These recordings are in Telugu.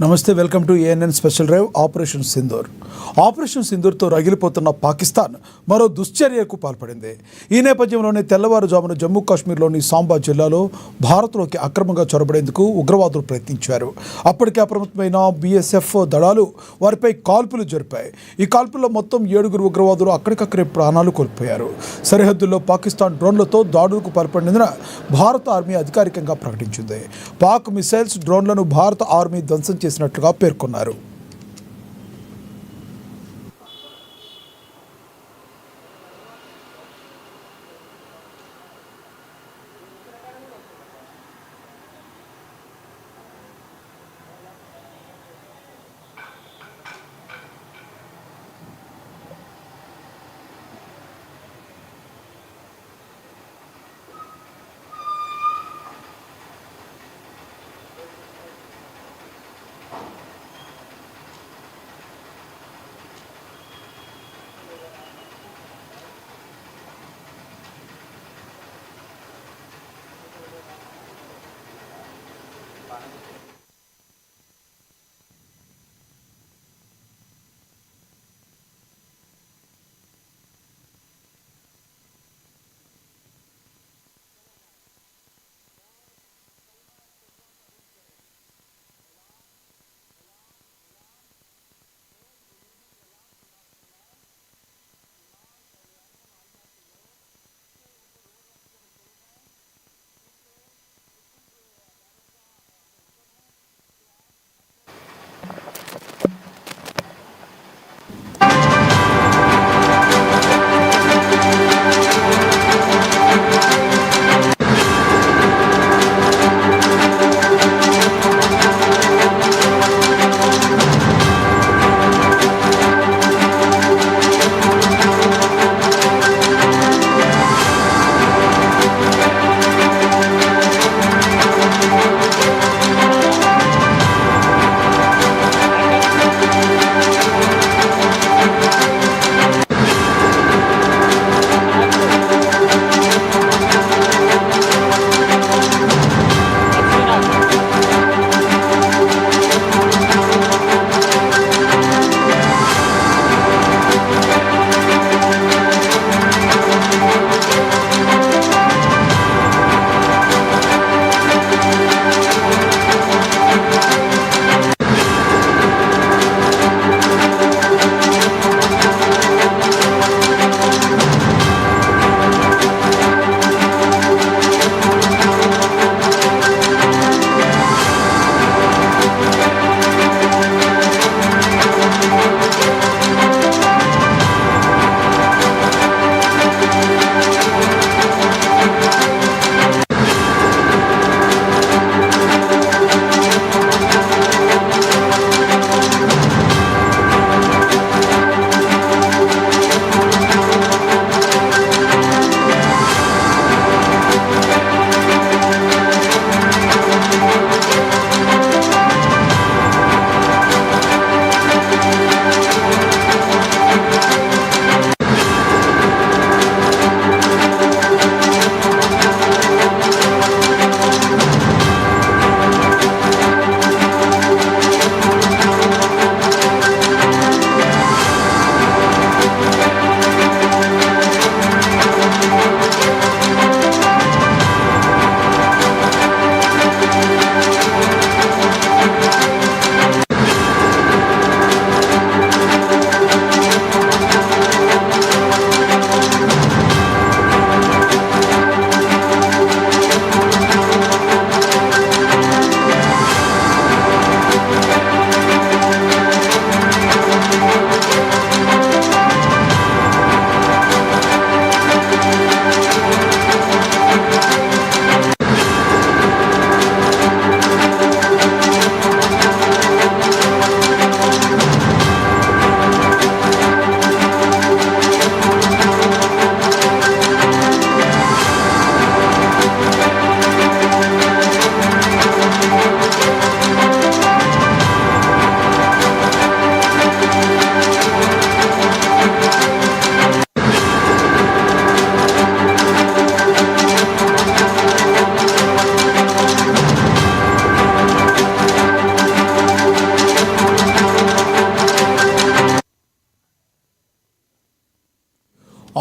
నమస్తే, welcome to ANN special drive operation Sindoor. Operation సింధూర్తో రగిలిపోతున్న పాకిస్తాన్ మరో దుశ్చర్యకు పాల్పడింది. ఈ నేపథ్యంలోనే తెల్లవారుజామున జమ్మూ కాశ్మీర్లోని సాంబా జిల్లాలో భారత్లోకి అక్రమంగా చొరబడేందుకు ఉగ్రవాదులు ప్రయత్నించారు. అప్పటికే అప్రమత్తమైన బీఎస్ఎఫ్ దళాలు వారిపై కాల్పులు జరిపాయి. ఈ కాల్పుల్లో మొత్తం 7 ఉగ్రవాదులు అక్కడికక్కడే ప్రాణాలు కోల్పోయారు. సరిహద్దుల్లో పాకిస్తాన్ డ్రోన్లతో దాడులకు పాల్పడినందున భారత ఆర్మీ అధికారికంగా ప్రకటించింది. పాక్ మిసైల్స్, డ్రోన్లను భారత ఆర్మీ ధ్వంసం చేసినట్లుగా పేర్కొన్నారు.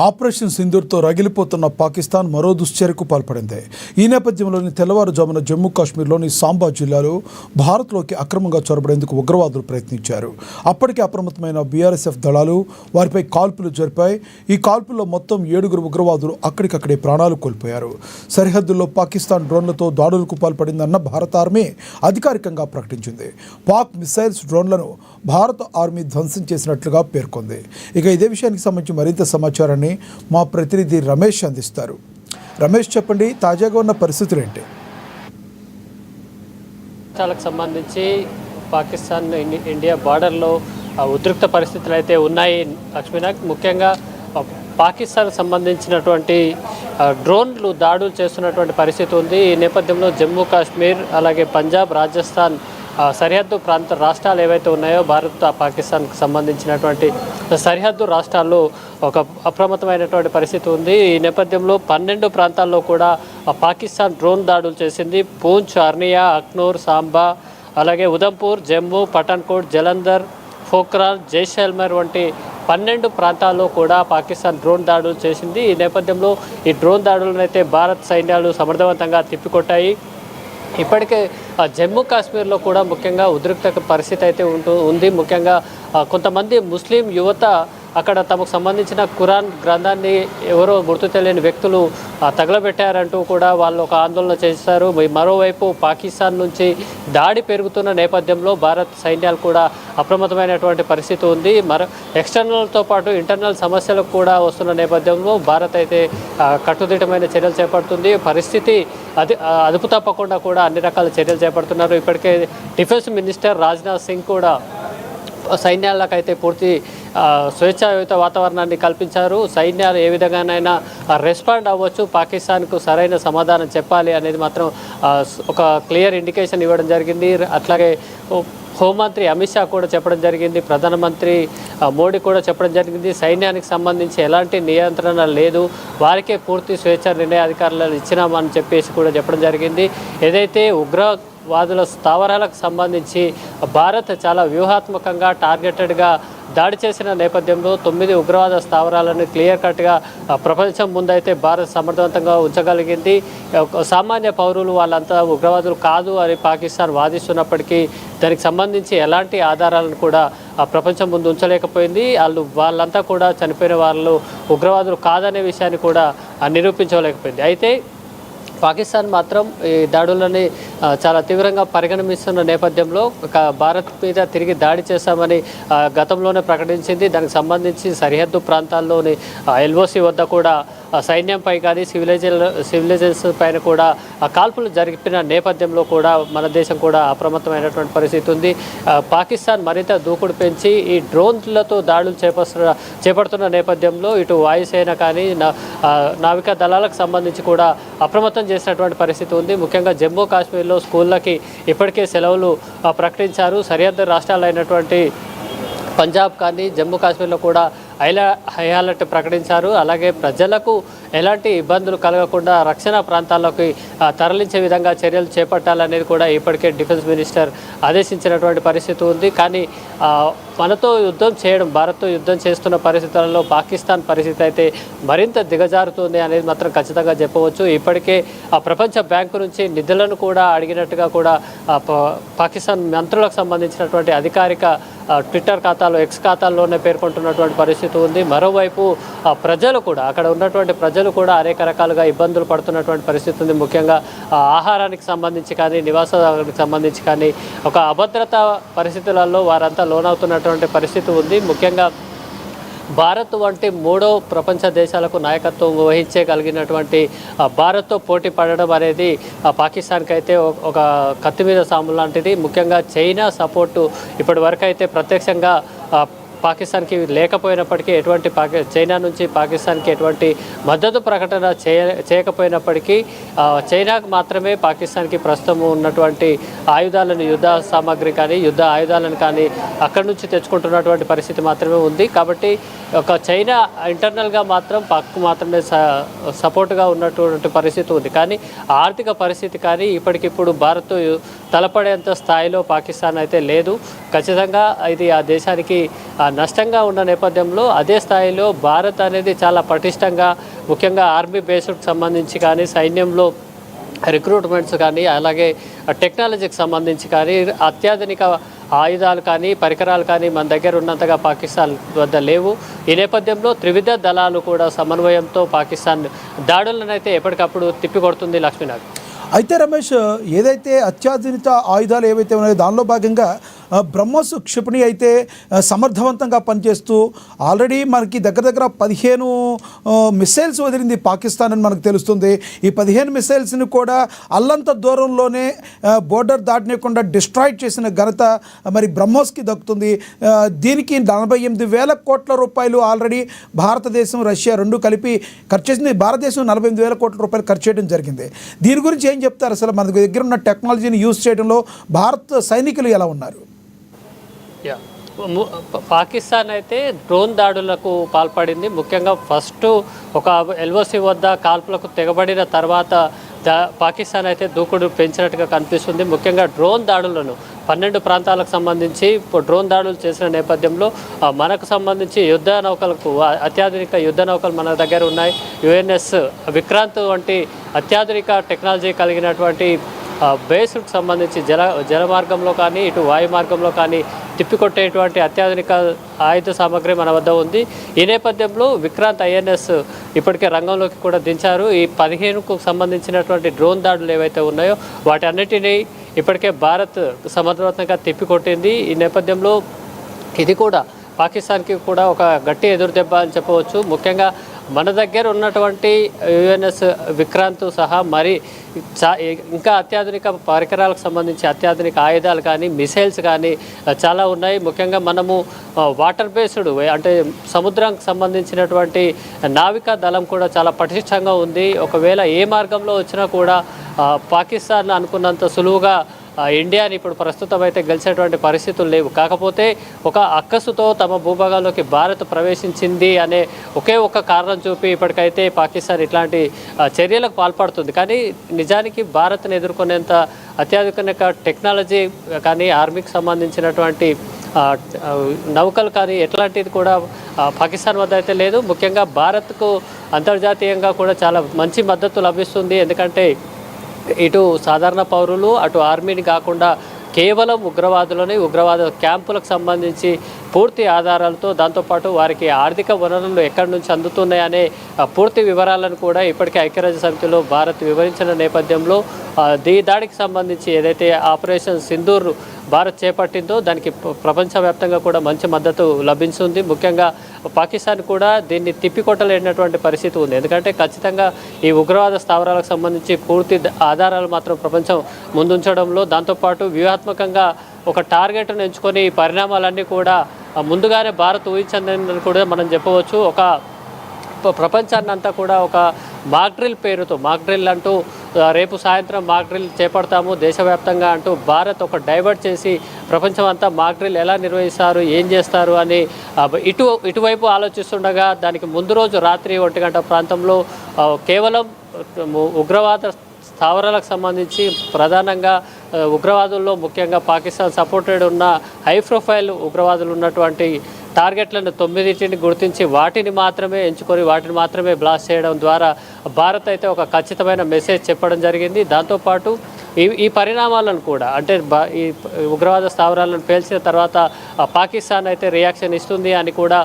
ఆపరేషన్ సింధూర్తో రగిలిపోతున్న పాకిస్తాన్ మరో దుశ్చర్యకు పాల్పడింది. ఈ నేపథ్యంలోని తెల్లవారుజామున జమ్మూ కాశ్మీర్లోని సాంబా జిల్లాలో భారత్లోకి అక్రమంగా చొరబడేందుకు ఉగ్రవాదులు ప్రయత్నించారు. అప్పటికే అప్రమత్తమైన బీఆర్ఎస్ఎఫ్ దళాలు వారిపై కాల్పులు జరిపాయి. ఈ కాల్పుల్లో మొత్తం 7 ఉగ్రవాదులు అక్కడికక్కడే ప్రాణాలు కోల్పోయారు. సరిహద్దుల్లో పాకిస్తాన్ డ్రోన్లతో దాడులకు పాల్పడిందన్న భారత ఆర్మీ అధికారికంగా ప్రకటించింది. పాక్ మిసైల్స్ డ్రోన్లను భారత ఆర్మీ ధ్వంసం చేసినట్లుగా పేర్కొంది. ఇక ఇదే విషయానికి సంబంధించి మరింత సమాచారాన్ని మా ప్రతినిధి రమేష్ అందిస్తారు. రమేష్, చెప్పండి, తాజాగా ఉన్న పరిస్థితులు ఏంటి? కు సంబంధించి పాకిస్తాన్ ఇండియా బార్డర్లో ఉద్రిక్త పరిస్థితులు అయితే ఉన్నాయి లక్ష్మీనాథ్. ముఖ్యంగా పాకిస్తాన్కు సంబంధించినటువంటి డ్రోన్లు దాడులు చేస్తున్నటువంటి పరిస్థితి ఉంది. ఈ నేపథ్యంలో జమ్మూ కాశ్మీర్ అలాగే పంజాబ్, రాజస్థాన్ సరిహద్దు ప్రాంత రాష్ట్రాలు ఏవైతే ఉన్నాయో భారత్ పాకిస్తాన్కు సంబంధించినటువంటి సరిహద్దు రాష్ట్రాల్లో ఒక అప్రమత్తమైనటువంటి పరిస్థితి ఉంది. ఈ నేపథ్యంలో 12 ప్రాంతాల్లో కూడా పాకిస్తాన్ డ్రోన్ దాడులు చేసింది. పూంచ్, అర్నియా, అఖ్నూర్, సాంబా, అలాగే ఉదంపూర్, జమ్మూ, పఠాన్కోట్, జలంధర్, పోఖ్రాన్, జైసల్మేర్ వంటి 12 ప్రాంతాల్లో కూడా పాకిస్తాన్ డ్రోన్ దాడులు చేసింది. ఈ నేపథ్యంలో ఈ డ్రోన్ దాడులను అయితే భారత్ సైన్యాలు సమర్థవంతంగా తిప్పికొట్టాయి. ఇప్పటికే జమ్మూ కాశ్మీర్లో కూడా ముఖ్యంగా ఉద్రిక్త పరిస్థితి అయితే ఉంది. ముఖ్యంగా కొంతమంది ముస్లిం యువత అక్కడ తమకు సంబంధించిన ఖురాన్ గ్రంథాన్ని ఎవరో గుర్తు తెలియని వ్యక్తులు తగలబెట్టారంటూ కూడా వాళ్ళు ఒక ఆందోళన చేశారు. మరోవైపు పాకిస్తాన్ నుంచి దాడి పెరుగుతున్న నేపథ్యంలో భారత్ సైన్యాలు కూడా అప్రమత్తమైనటువంటి పరిస్థితి ఉంది. ఎక్స్టర్నల్తో పాటు ఇంటర్నల్ సమస్యలకు కూడా వస్తున్న నేపథ్యంలో భారత్ అయితే కట్టుదిట్టమైన చర్యలు చేపడుతుంది. పరిస్థితి అదుపు తప్పకుండా కూడా అన్ని రకాల చర్యలు చేపడుతున్నారు. ఇప్పటికే డిఫెన్స్ మినిస్టర్ రాజ్నాథ్ సింగ్ కూడా సైన్యాలకైతే పూర్తి స్వేచ్ఛాయుత వాతావరణాన్ని కల్పించారు. సైన్యాలు ఏ విధంగానైనా రెస్పాండ్ అవ్వచ్చు, పాకిస్తాన్కు సరైన సమాధానం చెప్పాలి అనేది మాత్రం ఒక క్లియర్ ఇండికేషన్ ఇవ్వడం జరిగింది. అట్లాగే హోంమంత్రి అమిత్ షా కూడా చెప్పడం జరిగింది, ప్రధానమంత్రి మోడీ కూడా చెప్పడం జరిగింది, సైన్యానికి సంబంధించి ఎలాంటి నియంత్రణ లేదు, వారికే పూర్తి స్వేచ్ఛ నిర్ణయాధికారులు ఇచ్చినామని చెప్పేసి కూడా చెప్పడం జరిగింది. ఏదైతే ఉగ్రవాదుల స్థావరాలకు సంబంధించి భారత్ చాలా వ్యూహాత్మకంగా టార్గెటెడ్గా దాడి చేసిన నేపథ్యంలో 9 ఉగ్రవాద స్థావరాలను క్లియర్ కట్గా ప్రపంచం ముందైతే భారత్ సమర్థవంతంగా ఉంచగలిగింది. సామాన్య పౌరులు వాళ్ళంతా ఉగ్రవాదులు కాదు అని పాకిస్తాన్ వాదిస్తున్నప్పటికీ దానికి సంబంధించి ఎలాంటి ఆధారాలను కూడా ప్రపంచం ముందు ఉంచలేకపోయింది. వాళ్ళంతా కూడా చనిపోయిన వాళ్ళు ఉగ్రవాదులు కాదనే విషయాన్ని కూడా నిరూపించలేకపోయింది. అయితే పాకిస్తాన్ మాత్రం ఈ దాడులని చాలా తీవ్రంగా పరిగణిస్తున్న నేపథ్యంలో భారత్ మీద తిరిగి దాడి చేస్తామని గతంలోనే ప్రకటించింది. దానికి సంబంధించి సరిహద్దు ప్రాంతాల్లోని ఎల్ఓసి వద్ద కూడా సైన్యంపై కానీ సివిలైజేషన్స్ పైన కూడా కాల్పులు జరిపిన నేపథ్యంలో కూడా మన దేశం కూడా అప్రమత్తమైనటువంటి పరిస్థితి ఉంది. పాకిస్తాన్ మరింత దూకుడు పెంచి ఈ డ్రోన్లతో దాడులు చేపడుతున్న నేపథ్యంలో ఇటు వాయుసేన కానీ నావికా దళాలకు సంబంధించి కూడా అప్రమత్తం చేసినటువంటి పరిస్థితి ఉంది. ముఖ్యంగా జమ్మూ కాశ్మీర్లో స్కూళ్ళకి ఇప్పటికే సెలవులు ప్రకటించారు. సరిహద్దు రాష్ట్రాలు అయినటువంటి పంజాబ్ కానీ జమ్మూ కాశ్మీర్లో కూడా హై అలర్ట్ ప్రకటించారు. అలాగే ప్రజలకు ఎలాంటి ఇబ్బందులు కలగకుండా రక్షణ ప్రాంతాల్లోకి తరలించే విధంగా చర్యలు చేపట్టాలనేది కూడా ఇప్పటికే డిఫెన్స్ మినిస్టర్ ఆదేశించినటువంటి పరిస్థితి ఉంది. కానీ మనతో యుద్ధం చేయడం, భారత్తో యుద్ధం చేస్తున్న పరిస్థితులలో పాకిస్తాన్ పరిస్థితి అయితే మరింత దిగజారుతుంది అనేది మాత్రం ఖచ్చితంగా చెప్పవచ్చు. ఇప్పటికే ప్రపంచ బ్యాంకు నుంచి నిధులను కూడా అడిగినట్టుగా కూడా పాకిస్తాన్ మంత్రులకు సంబంధించినటువంటి అధికారిక ట్విట్టర్ ఖాతాలో, ఎక్స్ ఖాతాల్లోనే పేర్కొంటున్నటువంటి పరిస్థితి ఉంది. మరోవైపు ప్రజలు కూడా, అక్కడ ఉన్నటువంటి ప్రజలు కూడా అనేక రకాలుగా ఇబ్బందులు పడుతున్నటువంటి పరిస్థితి ఉంది. ముఖ్యంగా ఆహారానికి సంబంధించి కానీ, నివాసానికి సంబంధించి కానీ ఒక అభద్రతా పరిస్థితులలో వారంతా లోనవుతున్నటువంటి పరిస్థితి ఉంది. ముఖ్యంగా భారత్ వంటి 3వ ప్రపంచ దేశాలకు నాయకత్వం వహించగలిగినటువంటి భారత్తో పోటీ పడడం అనేది పాకిస్తాన్కి అయితే ఒక కత్తి మీద సాము లాంటిది. ముఖ్యంగా చైనా సపోర్టు ఇప్పటి వరకు అయితే ప్రత్యక్షంగా పాకిస్తాన్కి లేకపోయినప్పటికీ చైనా నుంచి పాకిస్తాన్కి ఎటువంటి మద్దతు ప్రకటన చేయకపోయినప్పటికీ చైనాకు మాత్రమే పాకిస్తాన్కి ప్రస్తుతం ఉన్నటువంటి ఆయుధాలను, యుద్ధ సామాగ్రి కానీ యుద్ధ ఆయుధాలను కానీ అక్కడి నుంచి తెచ్చుకుంటున్నటువంటి పరిస్థితి మాత్రమే ఉంది. కాబట్టి ఒక చైనా ఇంటర్నల్గా మాత్రం పాక్కు మాత్రమే సపోర్ట్గా ఉన్నటువంటి పరిస్థితి ఉంది. కానీ ఆర్థిక పరిస్థితి కానీ ఇప్పటికిప్పుడు భారత్ తలపడేంత స్థాయిలో పాకిస్తాన్ అయితే లేదు. ఖచ్చితంగా ఇది ఆ దేశానికి నష్టంగా ఉన్న నేపథ్యంలో అదే స్థాయిలో భారత్ అనేది చాలా పటిష్టంగా, ముఖ్యంగా ఆర్మీ బేస్కి సంబంధించి కానీ, సైన్యంలో రిక్రూట్మెంట్స్ కానీ, అలాగే టెక్నాలజీకి సంబంధించి కానీ, అత్యాధునిక ఆయుధాలు కానీ, పరికరాలు కానీ మన దగ్గర ఉన్నంతగా పాకిస్తాన్ వద్ద లేవు. ఈ నేపథ్యంలో త్రివిధ దళాలు కూడా సమన్వయంతో పాకిస్తాన్ దాడులను అయితే ఎప్పటికప్పుడు తిప్పికొడుతుంది లక్ష్మీనాథ్. అయితే రమేష్, ఏదైతే అత్యాధునిక ఆయుధాలు ఏవైతే ఉన్నాయో దానిలో భాగంగా బ్రహ్మోస్ క్షిపణి అయితే సమర్థవంతంగా పనిచేస్తూ ఆల్రెడీ మనకి దగ్గర దగ్గర 15 మిసైల్స్ వదిలింది పాకిస్తాన్ అని మనకు తెలుస్తుంది. ఈ 15 మిసైల్స్ని కూడా అల్లంత దూరంలోనే బోర్డర్ దాటనీయకుండా డిస్ట్రాయ్ చేసిన ఘనత మరి బ్రహ్మోస్కి దక్కుతుంది. దీనికి 48,000 కోట్ల రూపాయలు ఆల్రెడీ భారతదేశం, రష్యా రెండు కలిపి ఖర్చు చేసింది. భారతదేశం 48,000 కోట్ల రూపాయలు ఖర్చు చేయడం జరిగింది. దీని గురించి ఏం చెప్తారు? అసలు మన దగ్గర ఉన్న టెక్నాలజీని యూజ్ చేయడంలో భారత సైనికులు ఎలా ఉన్నారు? పాకిస్తాన్ అయితే డ్రోన్ దాడులకు పాల్పడింది. ముఖ్యంగా ఫస్ట్ ఒక ఎల్ఓసి వద్ద కాల్పులకు తెగబడిన తర్వాత పాకిస్తాన్ అయితే దూకుడు పెంచినట్టుగా కనిపిస్తుంది. ముఖ్యంగా డ్రోన్ దాడులను 12 ప్రాంతాలకు సంబంధించి డ్రోన్ దాడులు చేసిన నేపథ్యంలో మనకు సంబంధించి యుద్ధ నౌకలకు, అత్యాధునిక యుద్ధ నౌకలు మన దగ్గర ఉన్నాయి. యుఎన్ఎస్ విక్రాంత్ వంటి అత్యాధునిక టెక్నాలజీ కలిగినటువంటి బేస్కు సంబంధించి జల మార్గంలో కానీ, ఇటు వాయు మార్గంలో కానీ తిప్పికొట్టేటువంటి అత్యాధునిక ఆయుధ సామగ్రి మన వద్ద ఉంది. ఈ నేపథ్యంలో విక్రాంత్ ఐఎన్ఎస్ ఇప్పటికే రంగంలోకి కూడా దించారు. ఈ 15కు సంబంధించినటువంటి డ్రోన్ దాడులు ఏవైతే ఉన్నాయో వాటి అన్నిటినీ ఇప్పటికే భారత్ సమర్థవంతంగా తిప్పికొట్టింది. ఈ నేపథ్యంలో ఇది కూడా పాకిస్తాన్కి కూడా ఒక గట్టి ఎదురుదెబ్బ అని చెప్పవచ్చు. ముఖ్యంగా మన దగ్గర ఉన్నటువంటి యుఎన్ఎస్ విక్రాంత్ సహా మరి ఇంకా అత్యాధునిక పరికరాలకు సంబంధించి అత్యాధునిక ఆయుధాలు కానీ, మిసైల్స్ కానీ చాలా ఉన్నాయి. ముఖ్యంగా మనము వాటర్ బేస్డ్ అంటే సముద్రానికి సంబంధించినటువంటి నావికా దళం కూడా చాలా పటిష్టంగా ఉంది. ఒకవేళ ఏ మార్గంలో వచ్చినా కూడా పాకిస్తాన్ అనుకున్నంత సులువుగా ఇండియాని ఇప్పుడు ప్రస్తుతం అయితే గెలిచేటువంటి పరిస్థితులు లేవు. కాకపోతే ఒక అక్కసుతో తమ భూభాగంలోకి భారత్ ప్రవేశించింది అనే ఒకే ఒక కారణం చూపి ఇప్పటికైతే పాకిస్తాన్ ఇట్లాంటి చర్యలకు పాల్పడుతుంది. కానీ నిజానికి భారత్ని ఎదుర్కొనేంత అత్యాధునిక టెక్నాలజీ కానీ, ఆర్మీకి సంబంధించినటువంటి నౌకలు కానీ ఎట్లాంటిది కూడా పాకిస్తాన్ వద్ద అయితే లేదు. ముఖ్యంగా భారత్కు అంతర్జాతీయంగా కూడా చాలా మంచి మద్దతు లభిస్తుంది. ఎందుకంటే ఇటు సాధారణ పౌరులు, అటు ఆర్మీని కాకుండా కేవలం ఉగ్రవాదులని, ఉగ్రవాద క్యాంపులకు సంబంధించి పూర్తి ఆధారాలతో, దాంతోపాటు వారికి ఆర్థిక వనరులు ఎక్కడి నుంచి అందుతున్నాయనే పూర్తి వివరాలను కూడా ఇప్పటికే ఐక్యరాజ్య సమితిలో భారత్ వివరించిన నేపథ్యంలో దాడికి సంబంధించి ఏదైతే ఆపరేషన్ సింధూర్ భారత్ చేపట్టిందో దానికి ప్రపంచవ్యాప్తంగా కూడా మంచి మద్దతు లభించింది. ముఖ్యంగా పాకిస్తాన్ కూడా దీన్ని తిప్పికొట్టలేనటువంటి పరిస్థితి ఉంది. ఎందుకంటే ఖచ్చితంగా ఈ ఉగ్రవాద స్థావరాలకు సంబంధించి పూర్తి ఆధారాలు మాత్రం ప్రపంచం ముందుంచడంలో, దాంతోపాటు వ్యూహాత్మకంగా ఒక టార్గెట్ను ఎంచుకొని ఈ పరిణామాలన్నీ కూడా ముందుగానే భారత్ ఊహించిందని కూడా మనం చెప్పవచ్చు. ఒక ప్రపంచాన్ని అంతా కూడా ఒక మాక్ డ్రిల్ పేరుతో, మాక్ డ్రిల్ అంటూ రేపు సాయంత్రం మాక్ డ్రిల్ చేపడతాము దేశవ్యాప్తంగా అంటూ భారత్ ఒక డైవర్ట్ చేసి ప్రపంచం అంతా మాక్ డ్రిల్ ఎలా నిర్వహిస్తారు, ఏం చేస్తారు అని ఇటువైపు ఆలోచిస్తుండగా దానికి ముందు రోజు రాత్రి 1 గంట ప్రాంతంలో కేవలం ఉగ్రవాద స్థావరాలకు సంబంధించి ప్రధానంగా ఉగ్రవాదుల్లో ముఖ్యంగా పాకిస్తాన్ సపోర్టెడ్ ఉన్న హై ప్రొఫైల్ ఉగ్రవాదులు ఉన్నటువంటి టార్గెట్లను 9టిని గుర్తించి వాటిని మాత్రమే ఎంచుకొని వాటిని మాత్రమే బ్లాస్ట్ చేయడం ద్వారా భారత్ అయితే ఒక ఖచ్చితమైన మెసేజ్ చెప్పడం జరిగింది. దాంతోపాటు ఈ పరిణామాలను కూడా అంటే ఈ ఉగ్రవాద స్థావరాలను పేల్చిన తర్వాత పాకిస్తాన్ అయితే రియాక్షన్ ఇస్తుంది అని కూడా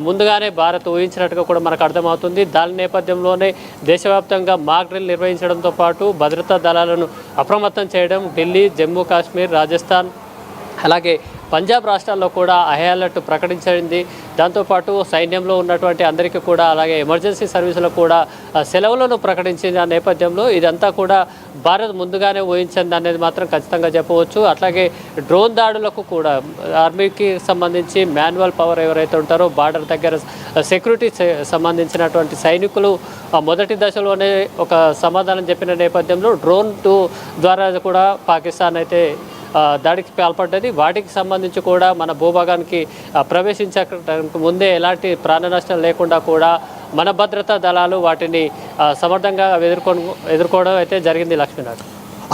ముందుగానే భారత్ ఊహించినట్టుగా కూడా మనకు అర్థమవుతుంది. దాని నేపథ్యంలోనే దేశవ్యాప్తంగా మాక్ డ్రిల్ నిర్వహించడంతో పాటు భద్రతా దళాలను అప్రమత్తం చేయడం, ఢిల్లీ, జమ్మూ కాశ్మీర్, రాజస్థాన్ అలాగే పంజాబ్ రాష్ట్రాల్లో కూడా హై అలర్ట్ ప్రకటించింది. దాంతోపాటు సైన్యంలో ఉన్నటువంటి అందరికీ కూడా అలాగే ఎమర్జెన్సీ సర్వీసులకు కూడా సెలవులను ప్రకటించిన నేపథ్యంలో ఇదంతా కూడా భారత్ ముందుగానే ఊహించింది అనేది మాత్రం ఖచ్చితంగా చెప్పవచ్చు. అట్లాగే డ్రోన్ దాడులకు కూడా ఆర్మీకి సంబంధించి మాన్యువల్ పవర్ ఎవరైతే ఉంటారో బార్డర్ దగ్గర సెక్యూరిటీ సంబంధించినటువంటి సైనికులు మొదటి దశలోనే ఒక సమాధానం చెప్పిన నేపథ్యంలో డ్రోన్ 2 ద్వారా కూడా పాకిస్తాన్ అయితే దాడికి పాల్పడ్డది. వాటికి సంబంధించి కూడా మన భూభాగానికి ప్రవేశించడానికి ముందే ఎలాంటి ప్రాణ నష్టం లేకుండా కూడా మన భద్రతా దళాలు వాటిని సమర్థంగా ఎదుర్కోవడం అయితే జరిగింది లక్ష్మీనాథ్.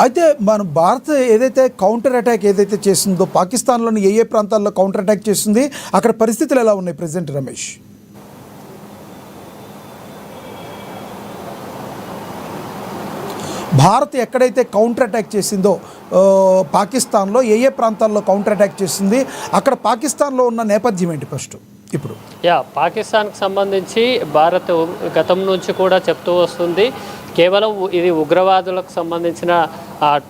అయితే మన భారత్ ఏదైతే కౌంటర్ అటాక్ ఏదైతే చేసిందో పాకిస్తాన్లోని ఏ ప్రాంతాల్లో కౌంటర్ అటాక్ చేసింది, అక్కడ పరిస్థితులు ఎలా ఉన్నాయి ప్రెసిడెంట్ రమేష్? భారత్ ఎక్కడైతే కౌంటర్ అటాక్ చేసిందో పాకిస్తాన్లో ఏ ప్రాంతాల్లో కౌంటర్ అటాక్ చేసింది, అక్కడ పాకిస్తాన్లో ఉన్న నేపథ్యం ఏంటి ఫస్ట్ ఇప్పుడు? పాకిస్తాన్కి సంబంధించి భారత్ గతం నుంచి కూడా చెప్తూ వస్తుంది, కేవలం ఇది ఉగ్రవాదులకు సంబంధించిన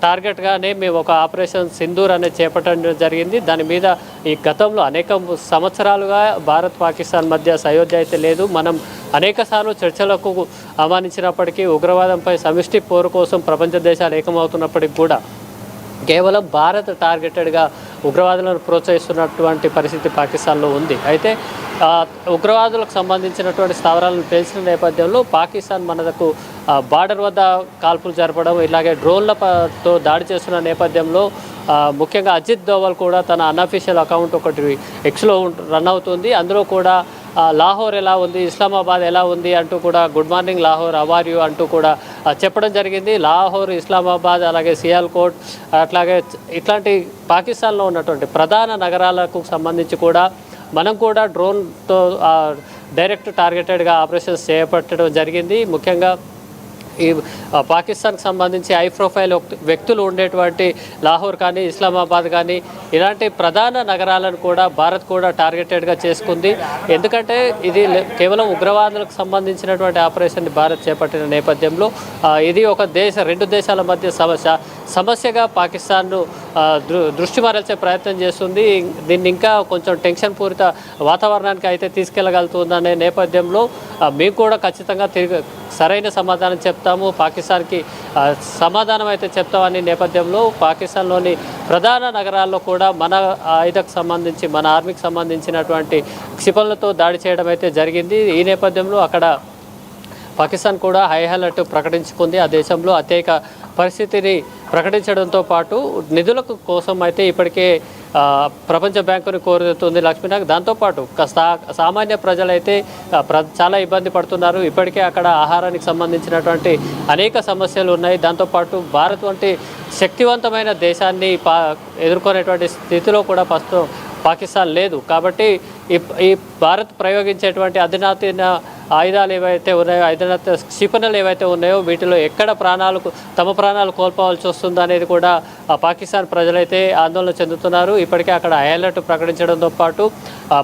టార్గెట్గానే మేము ఒక ఆపరేషన్ సింధూర్ అనేది చేపట్టడం జరిగింది. దాని మీద ఈ గతంలో అనేక సంవత్సరాలుగా భారత్ పాకిస్తాన్ మధ్య సయోధ్య అయితే లేదు. మనం అనేకసార్లు చర్చలకు ఆహ్వానించినప్పటికీ ఉగ్రవాదంపై సమిష్టి పోరు కోసం ప్రపంచ దేశాలు ఏకమవుతున్నప్పటికీ కూడా కేవలం భారత్ టార్గెటెడ్గా ఉగ్రవాదులను ప్రోత్సహిస్తున్నటువంటి పరిస్థితి పాకిస్తాన్లో ఉంది. అయితే ఉగ్రవాదులకు సంబంధించినటువంటి స్థావరాలను పేల్చిన నేపథ్యంలో పాకిస్తాన్ మనకు బార్డర్ వద్ద కాల్పులు జరపడం, ఇలాగే డ్రోన్లతో దాడి చేస్తున్న నేపథ్యంలో ముఖ్యంగా అజిత్ దోవల్ కూడా తన అన్అఫీషియల్ అకౌంట్ ఒకటి ఎక్స్లో రన్ అవుతుంది. అందులో కూడా లాహోర్ ఎలా ఉంది, ఇస్లామాబాద్ ఎలా ఉంది అంటూ కూడా గుడ్ మార్నింగ్ లాహోర్, అవార్ యూ అంటూ కూడా చెప్పడం జరిగింది. లాహోర్, ఇస్లామాబాద్, అలాగే సియాల్కోట్, అట్లాగే ఇట్లాంటి పాకిస్తాన్లో ఉన్నటువంటి ప్రధాన నగరాలకు సంబంధించి కూడా మనం కూడా డ్రోన్తో డైరెక్ట్ టార్గెటెడ్గా ఆపరేషన్స్ చేపట్టడం జరిగింది. ముఖ్యంగా ఈ పాకిస్తాన్కి సంబంధించి హై ప్రొఫైల్ వ్యక్తులు ఉండేటువంటి లాహోర్ కానీ ఇస్లామాబాద్ కానీ ఇలాంటి ప్రధాన నగరాలను కూడా భారత్ కూడా టార్గెటెడ్గా చేసుకుంది. ఎందుకంటే ఇది కేవలం ఉగ్రవాదులకు సంబంధించినటువంటి ఆపరేషన్ని భారత్ చేపట్టిన నేపథ్యంలో ఇది ఒక రెండు దేశాల మధ్య సమస్యగా పాకిస్తాన్ను దృష్టి మరల్చే ప్రయత్నం చేస్తుంది. దీన్ని ఇంకా కొంచెం టెన్షన్ పూరిత వాతావరణానికి అయితే తీసుకెళ్లగలుగుతుందనే నేపథ్యంలో మేము కూడా ఖచ్చితంగా సరైన సమాధానం చెప్తాము, పాకిస్తాన్కి సమాధానం అయితే చెప్తామని నేపథ్యంలో పాకిస్తాన్లోని ప్రధాన నగరాల్లో కూడా మన ఆయుధకు సంబంధించి మన ఆర్మీకి సంబంధించినటువంటి క్షిపణులతో దాడి చేయడం అయితే జరిగింది. ఈ నేపథ్యంలో అక్కడ పాకిస్తాన్ కూడా హై అలర్ట్ ప్రకటించుకుంది. ఆ దేశంలో అత్యయిక పరిస్థితిని ప్రకటించడంతో పాటు నిధులకు కోసం అయితే ఇప్పటికే ప్రపంచ బ్యాంకుని కోరుతుంది లక్ష్మీనాథ్. దాంతోపాటు సామాన్య ప్రజలైతే చాలా ఇబ్బంది పడుతున్నారు. ఇప్పటికే అక్కడ ఆహారానికి సంబంధించినటువంటి అనేక సమస్యలు ఉన్నాయి. దాంతోపాటు భారత్ వంటి శక్తివంతమైన దేశాన్ని ఎదుర్కొనేటువంటి స్థితిలో కూడా ప్రస్తుతం పాకిస్తాన్ లేదు. కాబట్టి ఈ భారత్ ప్రయోగించేటువంటి అధునాతన ఆయుధాలు ఏవైతే ఉన్నాయో, అధునాతన క్షిపణులు ఏవైతే ఉన్నాయో వీటిలో ఎక్కడ తమ ప్రాణాలు కోల్పోవాల్సి వస్తుందో అనేది కూడా పాకిస్తాన్ ప్రజలైతే ఆందోళన చెందుతున్నారు. ఇప్పటికే అక్కడ అలర్ట్ ప్రకటించడంతో పాటు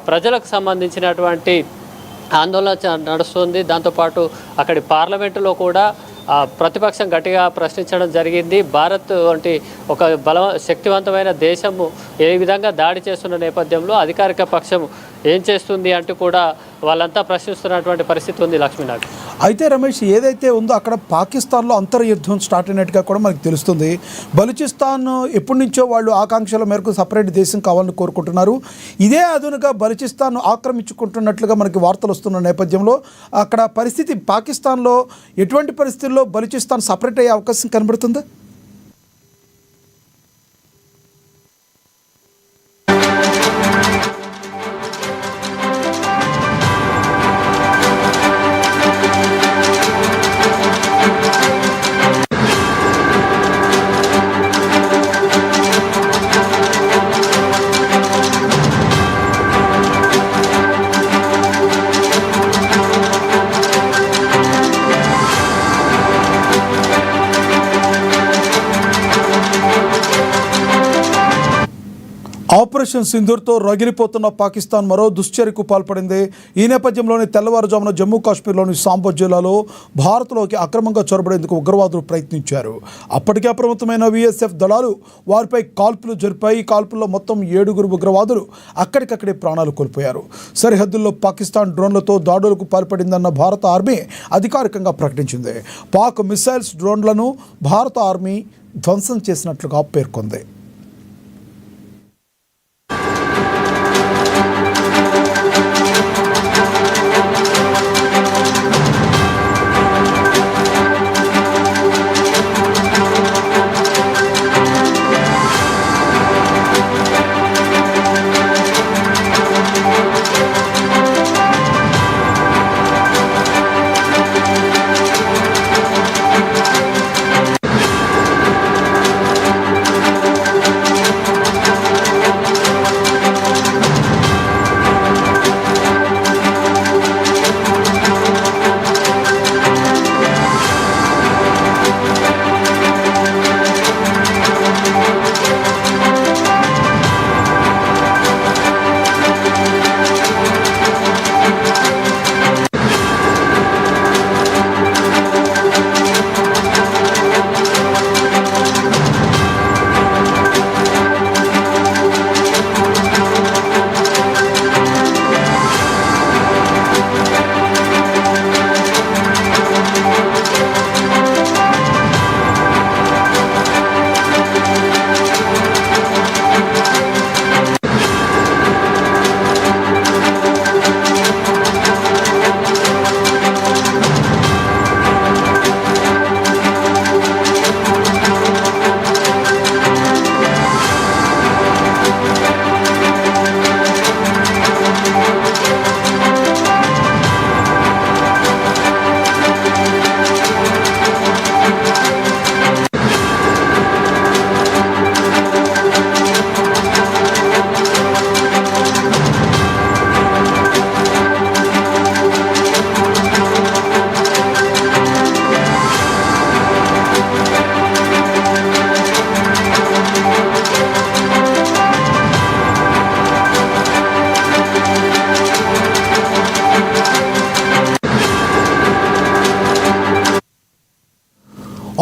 ప్రజలకు సంబంధించినటువంటి ఆందోళన నడుస్తుంది. దాంతోపాటు అక్కడి పార్లమెంటులో కూడా ప్రతిపక్షం గట్టిగా ప్రశ్నించడం జరిగింది. భారత్ వంటి ఒక శక్తివంతమైన దేశము ఏ విధంగా దాడి చేస్తున్న నేపథ్యంలో అధికారిక పక్షం ఏం చేస్తుంది అంటూ కూడా వాళ్ళంతా ప్రశ్నిస్తున్నటువంటి పరిస్థితి ఉంది లక్ష్మీనాథ్. అయితే రమేష్, ఏదైతే ఉందో అక్కడ పాకిస్తాన్లో అంతర్యుద్ధం స్టార్ట్ అయినట్టుగా కూడా మనకు తెలుస్తుంది. బలూచిస్తాన్ ఎప్పటి నుంచో వాళ్ళు ఆకాంక్షల మేరకు సపరేట్ దేశం కావాలని కోరుకుంటున్నారు. ఇదే అదునుగా బలూచిస్తాన్ ఆక్రమించుకుంటున్నట్లుగా మనకి వార్తలు వస్తున్న నేపథ్యంలో అక్కడ పరిస్థితి పాకిస్తాన్లో ఎటువంటి పరిస్థితుల్లో బలూచిస్తాన్ సపరేట్ అయ్యే అవకాశం కనబడుతుందా? ఆపరేషన్ సింధూర్తో రగిలిపోతున్న పాకిస్తాన్ మరో దుశ్చర్యకు పాల్పడింది. ఈ నేపథ్యంలోని తెల్లవారుజామున జమ్మూ కాశ్మీర్లోని సాంబా జిల్లాలో భారత్లోకి అక్రమంగా చొరబడేందుకు ఉగ్రవాదులు ప్రయత్నించారు. అప్పటికే అప్రమత్తమైన బీఎస్ఎఫ్ దళాలు వారిపై కాల్పులు జరిపాయి. ఈ కాల్పుల్లో మొత్తం 7 ఉగ్రవాదులు అక్కడికక్కడే ప్రాణాలు కోల్పోయారు. సరిహద్దుల్లో పాకిస్తాన్ డ్రోన్లతో దాడులకు పాల్పడిందన్న భారత ఆర్మీ అధికారికంగా ప్రకటించింది. పాక్ మిసైల్స్ డ్రోన్లను భారత ఆర్మీ ధ్వంసం చేసినట్లుగా పేర్కొంది.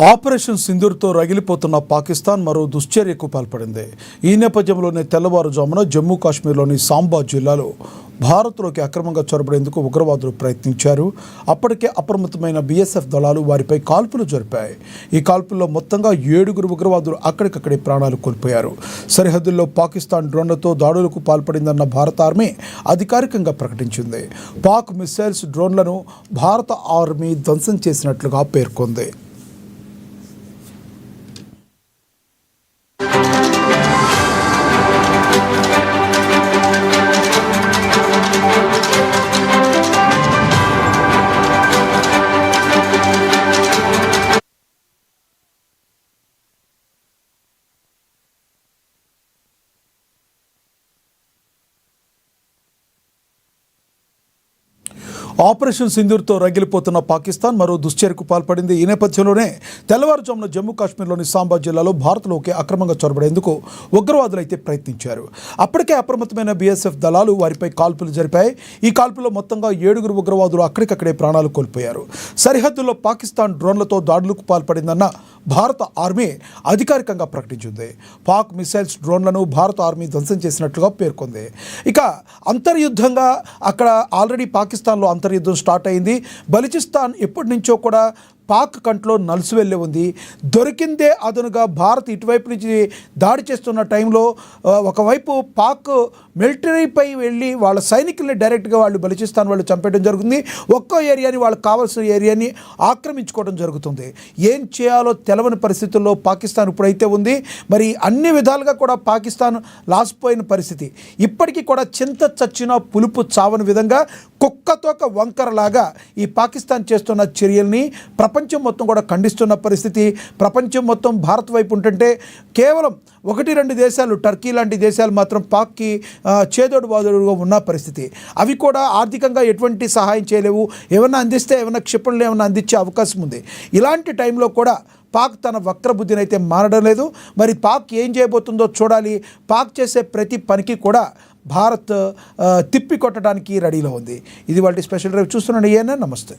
ఆపరేషన్ సింధూర్తో రగిలిపోతున్న పాకిస్తాన్ మరో దుశ్చర్యకు పాల్పడింది. ఈ నేపథ్యంలోనే తెల్లవారుజామున జమ్మూ కాశ్మీర్లోని సాంబా జిల్లాలో భారత్లోకి అక్రమంగా చొరబడేందుకు ఉగ్రవాదులు ప్రయత్నించారు. అప్పటికే అప్రమత్తమైన బీఎస్ఎఫ్ దళాలు వారిపై కాల్పులు జరిపాయి. ఈ కాల్పుల్లో మొత్తంగా 7 ఉగ్రవాదులు అక్కడికక్కడే ప్రాణాలు కోల్పోయారు. సరిహద్దుల్లో పాకిస్తాన్ డ్రోన్లతో దాడులకు పాల్పడిందన్న భారత ఆర్మీ అధికారికంగా ప్రకటించింది. పాక్ మిసైల్స్ డ్రోన్లను భారత ఆర్మీ ధ్వంసం చేసినట్లుగా పేర్కొంది. ఆపరేషన్ సింధూర్తో రగిలిపోతున్న పాకిస్తాన్ మరో దుశ్చర్యకు పాల్పడింది. ఈ నేపథ్యంలోనే తెల్లవారుజామున జమ్మూ కాశ్మీర్లోని సాంబా జిల్లాలో భారత్లోకి అక్రమంగా చొరబడేందుకు ఉగ్రవాదులు అయితే ప్రయత్నించారు. అప్పటికే అప్రమత్తమైన బీఎస్ఎఫ్ దళాలు వారిపై కాల్పులు జరిపాయి. ఈ కాల్పుల్లో మొత్తంగా 7 ఉగ్రవాదులు అక్కడికక్కడే ప్రాణాలు కోల్పోయారు. సరిహద్దుల్లో పాకిస్తాన్ డ్రోన్లతో దాడులకు పాల్పడిందన్న భారత ఆర్మీ అధికారికంగా ప్రకటించింది. పాక్ మిసైల్స్ డ్రోన్లను భారత ఆర్మీ ధ్వంసం చేసినట్లుగా పేర్కొంది. ఇక అంతర్యుద్ధంగా అక్కడ ఆల్రెడీ పాకిస్తాన్లో అంతర్యుద్ధం స్టార్ట్ అయింది. బలూచిస్తాన్ ఎప్పటి నుంచో కూడా పాక్ కంట్లో నలుసువెళ్ళి ఉంది. దొరికిందే అదనుగా భారత్ ఇటువైపు నుంచి దాడి చేస్తున్న టైంలో ఒకవైపు పాక్ మిలిటరీపై వెళ్ళి వాళ్ళ సైనికుల్ని డైరెక్ట్గా వాళ్ళు బలూచిస్తాన్ వాళ్ళు చంపేయడం జరుగుతుంది. ఒక్కో ఏరియాని వాళ్ళకి కావాల్సిన ఏరియాని ఆక్రమించుకోవడం జరుగుతుంది. ఏం చేయాలో తెలవని పరిస్థితుల్లో పాకిస్తాన్ ఇప్పుడైతే ఉంది. మరి అన్ని విధాలుగా కూడా పాకిస్తాన్ లాసిపోయిన పరిస్థితి. ఇప్పటికీ కూడా చింత చచ్చిన పులుపు చావని విధంగా కుక్కతోక వంకరలాగా ఈ పాకిస్తాన్ చేస్తున్న చర్యల్ని ప్రపంచం మొత్తం కూడా ఖండిస్తున్న పరిస్థితి. ప్రపంచం మొత్తం భారత్ వైపు ఉంటుంటే కేవలం 1-2 దేశాలు, టర్కీ లాంటి దేశాలు మాత్రం పాక్కి చేదోడు బాదోడుగా ఉన్న పరిస్థితి. అవి కూడా ఆర్థికంగా ఎటువంటి సహాయం చేయలేవు. ఏమన్నా అందిస్తే ఏమన్నా క్షిపణులు ఏమన్నా అందించే అవకాశం ఉంది. ఇలాంటి టైంలో కూడా పాక్ తన వక్రబుద్ధిని అయితే మారడం లేదు. మరి పాక్ ఏం చేయబోతుందో చూడాలి. పాక్ చేసే ప్రతి పనికి కూడా భారత్ తిప్పి కొట్టడానికి రెడీలో ఉంది. ఇది వాళ్ళ స్పెషల్ డ్రైవ్ చూస్తున్నాడు. నమస్తే.